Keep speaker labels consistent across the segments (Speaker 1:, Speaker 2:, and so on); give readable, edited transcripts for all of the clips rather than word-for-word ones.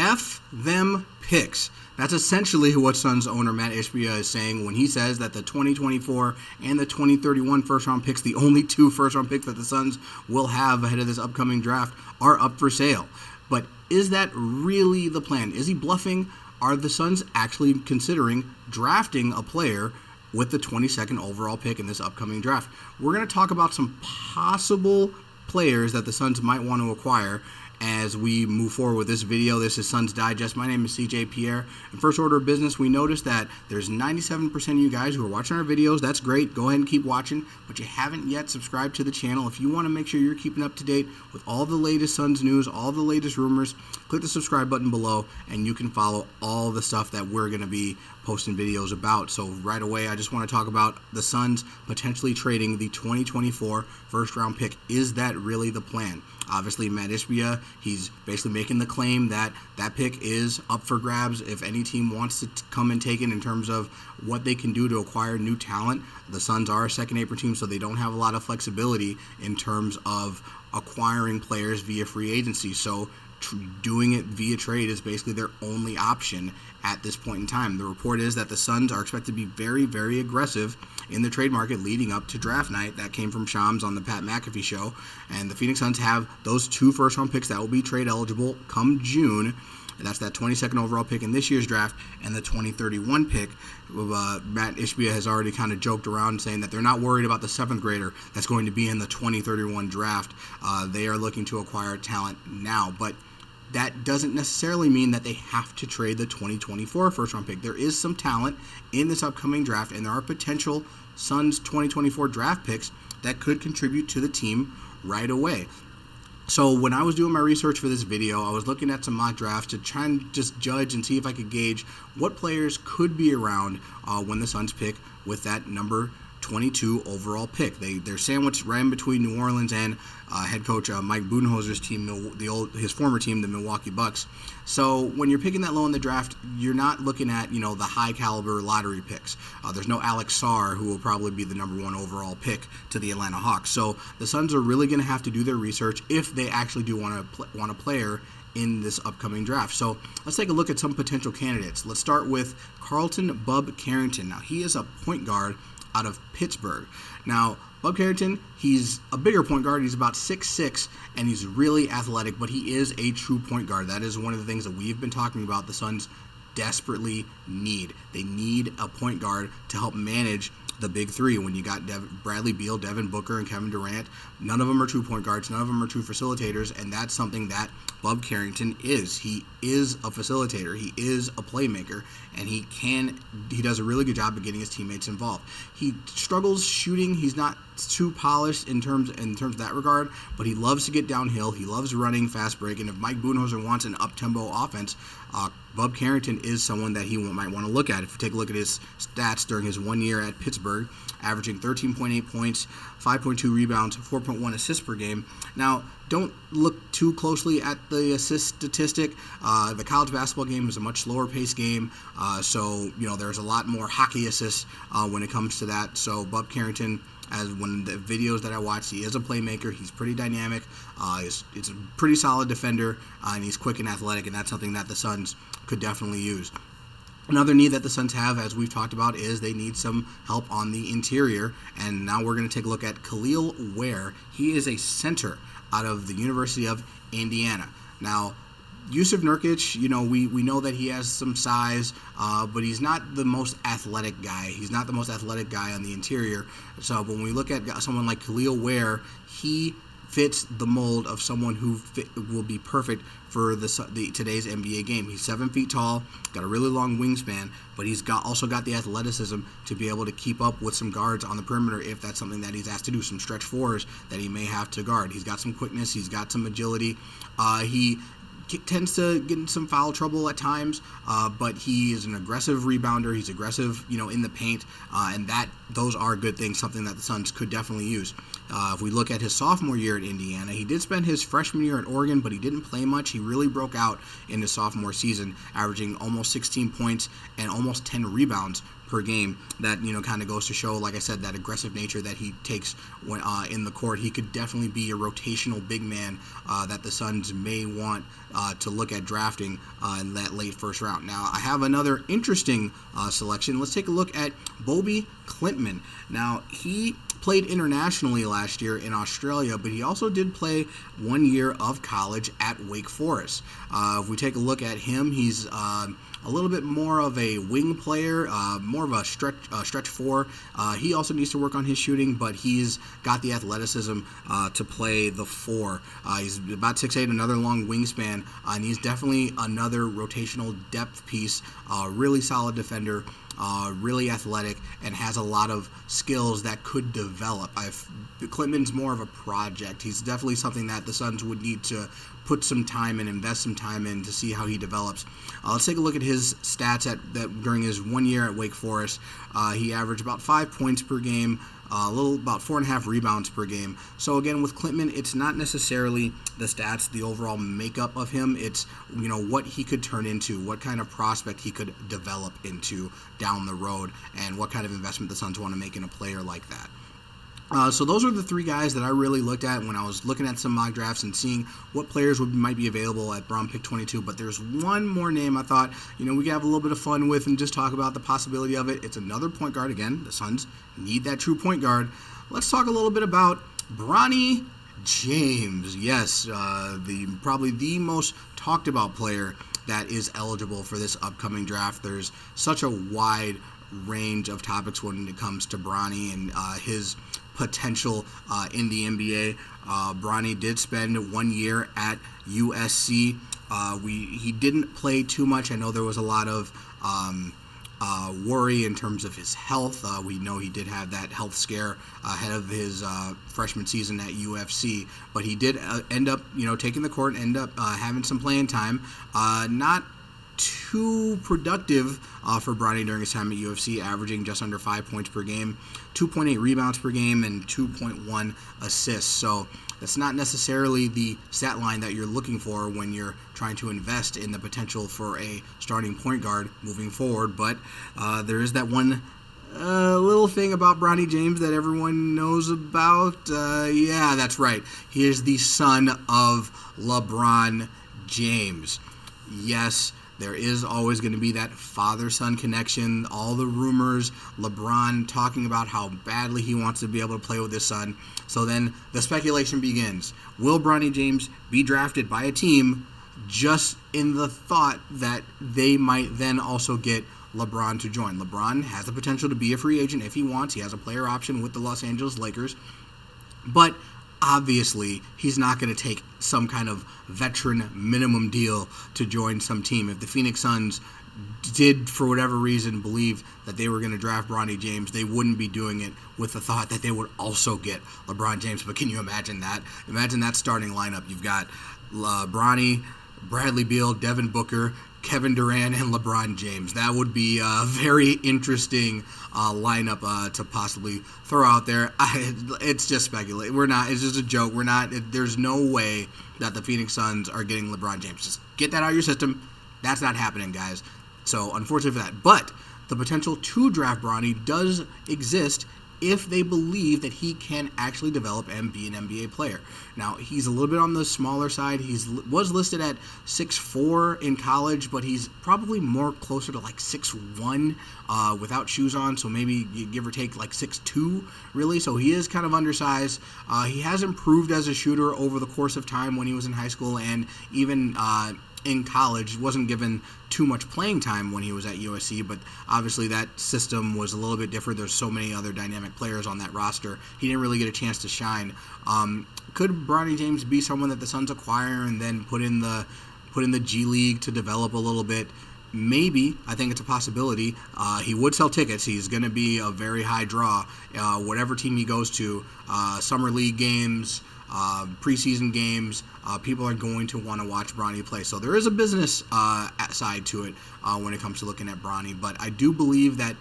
Speaker 1: F them picks. That's essentially what Suns owner Matt Ishbia is saying when he says that the 2024 and the 2031 first-round picks, the only two first-round picks that the Suns will have ahead of this upcoming draft, are up for sale. But is that really the plan? Is he bluffing? Are the Suns actually considering drafting a player with the 22nd overall pick in this upcoming draft? We're going to talk about some possible players that the Suns might want to acquire as we move forward with this video. This is Suns Digest. My name is CJ Pierre. In first order of business, we noticed that there's 97% of you guys who are watching our videos. That's great. Go ahead and keep watching, but you haven't yet subscribed to the channel. If you want to make sure you're keeping up to date with all the latest Suns news, all the latest rumors, click the subscribe button below, and you can follow all the stuff that we're going to be posting videos about. So right away, I just want to talk about the Suns potentially trading the 2024 first-round pick. Is that really the plan? Obviously, Matt Ishbia, he's basically making the claim that that pick is up for grabs if any team wants to come and take it in terms of what they can do to acquire new talent. The Suns are a second-apron team, so they don't have a lot of flexibility in terms of acquiring players via free agency. So doing it via trade is basically their only option at this point in time. The report is that the Suns are expected to be very, very aggressive in the trade market leading up to draft night. That came from Shams on the Pat McAfee show. And the Phoenix Suns have those two first-round picks that will be trade eligible come June. That's that 22nd overall pick in this year's draft and the 2031 pick. Matt Ishbia has already kind of joked around saying that they're not worried about the 7th grader that's going to be in the 2031 draft. They are looking to acquire talent now, but that doesn't necessarily mean that they have to trade the 2024 first-round pick. There is some talent in this upcoming draft, and there are potential Suns 2024 draft picks that could contribute to the team right away. So when I was doing my research for this video, I was looking at some mock drafts to try and just judge and see if I could gauge what players could be around when the Suns pick with that number 22 overall pick. They're sandwiched right in between New Orleans and head coach Mike Budenholzer's team, his former team, the Milwaukee Bucks. So when you're picking that low in the draft, you're not looking at the high caliber lottery picks. There's no Alex Sarr, who will probably be the number 1 overall pick to the Atlanta Hawks. So the Suns are really going to have to do their research if they actually do want a player in this upcoming draft. So let's take a look at some potential candidates. Let's start with Carlton Bub Carrington. Now he is a point guard out of Pittsburgh. Now, Bob Carrington, he's a bigger point guard. He's about 6'6", and he's really athletic, but he is a true point guard. That is one of the things that we've been talking about the Suns desperately need. They need a point guard to help manage the big three. When you got Bradley Beal, Devin Booker, and Kevin Durant, none of them are true point guards. None of them are true facilitators, and that's something that Bob Carrington is. He is a facilitator. He is a playmaker, and he does a really good job of getting his teammates involved. He struggles shooting. He's not too polished in terms of that regard, but he loves to get downhill. He loves running, fast break, and if Mike Budenholzer wants an up-tempo offense, Bob Carrington is someone that he might want to look at. If you take a look at his stats during his 1 year at Pittsburgh, averaging 13.8 points, 5.2 rebounds, 4.1 assists per game. Now, don't look too closely at the assist statistic. The college basketball game is a much slower paced game, so there's a lot more hockey assists when it comes to that. So Bob Carrington, as one of the videos that I watched, he is a playmaker. He's pretty dynamic. He's a pretty solid defender, and he's quick and athletic, and that's something that the Suns could definitely use. Another need that the Suns have, as we've talked about, is they need some help on the interior, and now we're going to take a look at Kel'el Ware. He is a center out of the University of Indiana. Now, Jusuf Nurkic, we know that he has some size, but he's not the most athletic guy. He's not the most athletic guy on the interior. So when we look at someone like Kel'el Ware, he fits the mold of someone who will be perfect for today's NBA game. He's 7 feet tall, got a really long wingspan, but he's also got the athleticism to be able to keep up with some guards on the perimeter if that's something that he's asked to do, some stretch fours that he may have to guard. He's got some quickness, he's got some agility. He tends to get in some foul trouble at times, but he is an aggressive rebounder. He's aggressive, in the paint, and that those are good things, something that the Suns could definitely use. If we look at his sophomore year at Indiana, he did spend his freshman year at Oregon, but he didn't play much. He really broke out in his sophomore season, averaging almost 16 points and almost 10 rebounds per game. That, kind of goes to show, like I said, that aggressive nature that he takes when in the court. He could definitely be a rotational big man that the Suns may want to look at drafting in that late first round. Now, I have another interesting selection. Let's take a look at Bobi Klintman. Now, he played internationally last year in Australia, but he also did play 1 year of college at Wake Forest. If we take a look at him, he's a little bit more of a wing player, more of a stretch four. He also needs to work on his shooting, but he's got the athleticism to play the four. He's about 6'8", another long wingspan, and he's definitely another rotational depth piece, really solid defender. Really athletic, and has a lot of skills that could develop. Klintman's more of a project. He's definitely something that the Suns would need to put some time and invest some time in to see how he develops. Let's take a look at his stats during his 1 year at Wake Forest. He averaged about 5 points per game, about 4.5 rebounds per game. So again, with Klintman, it's not necessarily the stats, the overall makeup of him. It's what he could turn into, what kind of prospect he could develop into down the road, and what kind of investment the Suns want to make in a player like that. So those are the three guys that I really looked at when I was looking at some mock drafts and seeing what players might be available at Brown pick 22. But there's one more name I thought, we could have a little bit of fun with and just talk about the possibility of it. It's another point guard. Again, the Suns need that true point guard. Let's talk a little bit about Bronny James. Yes, probably the most talked about player that is eligible for this upcoming draft. There's such a wide range of topics when it comes to Bronny and his potential in the NBA. Bronny did spend 1 year at USC. He didn't play too much. I know there was a lot of worry in terms of his health. We know he did have that health scare ahead of his freshman season at UFC, but he did end up, taking the court, end up having some playing time. Not too productive for Bronny during his time at UFC, averaging just under 5 points per game, 2.8 rebounds per game, and 2.1 assists. So that's not necessarily the stat line that you're looking for when you're trying to invest in the potential for a starting point guard moving forward. But there is that one little thing about Bronny James that everyone knows about. Yeah, that's right. He is the son of LeBron James. Yes, there is always going to be that father-son connection, all the rumors, LeBron talking about how badly he wants to be able to play with his son. So then the speculation begins. Will Bronny James be drafted by a team just in the thought that they might then also get LeBron to join? LeBron has the potential to be a free agent if he wants. He has a player option with the Los Angeles Lakers. But obviously, he's not going to take some kind of veteran minimum deal to join some team. If the Phoenix Suns did, for whatever reason, believe that they were going to draft Bronny James, they wouldn't be doing it with the thought that they would also get LeBron James. But can you imagine that? Imagine that starting lineup. You've got Bronny, Bradley Beal, Devin Booker, Kevin Durant, and LeBron James. That would be a very interesting lineup to possibly throw out there. It's just speculation. It's just a joke. There's no way that the Phoenix Suns are getting LeBron James. Just get that out of your system. That's not happening, guys. So unfortunately for that. But the potential to draft Bronny does exist if they believe that he can actually develop and be an NBA player. Now, he's a little bit on the smaller side. He was listed at 6'4" in college, but he's probably more closer to like 6'1" without shoes on, so maybe you give or take like 6'2", really. So he is kind of undersized. He has improved as a shooter over the course of time when he was in high school, and even in college. Wasn't given too much playing time when he was at USC, but obviously that system was a little bit different. There's so many other dynamic players on that roster. He didn't really get a chance to shine. Could Bronny James be someone that the Suns acquire and then put in the G League to develop a little bit? Maybe. I think it's a possibility. He would sell tickets. He's going to be a very high draw. Whatever team he goes to, summer league games, preseason games, people are going to want to watch Bronny play. So there is a business side to it when it comes to looking at Bronny. But I do believe that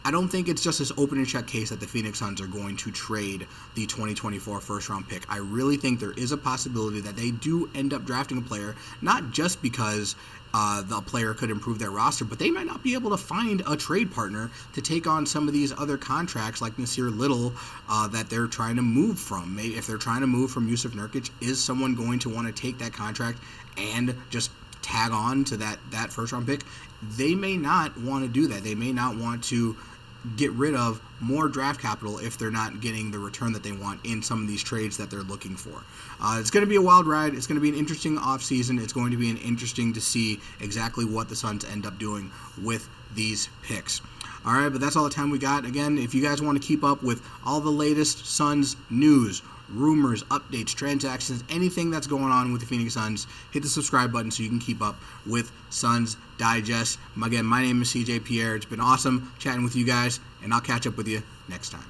Speaker 1: I don't think it's just this open and shut case that the Phoenix Suns are going to trade the 2024 first-round pick. I really think there is a possibility that they do end up drafting a player, not just because the player could improve their roster, but they might not be able to find a trade partner to take on some of these other contracts like Nasir Little that they're trying to move from. Maybe if they're trying to move from Yusuf Nurkic, is someone going to want to take that contract and just tag on to that first-round pick? They may not want to do that. They may not want to get rid of more draft capital if they're not getting the return that they want in some of these trades that they're looking for. It's going to be a wild ride. It's going to be an interesting offseason. It's going to be interesting to see exactly what the Suns end up doing with these picks. All right, but that's all the time we got. Again, if you guys want to keep up with all the latest Suns news, rumors, updates, transactions, anything that's going on with the Phoenix Suns, hit the subscribe button so you can keep up with Suns Digest. Again, my name is CJ Pierre. It's been awesome chatting with you guys, and I'll catch up with you next time.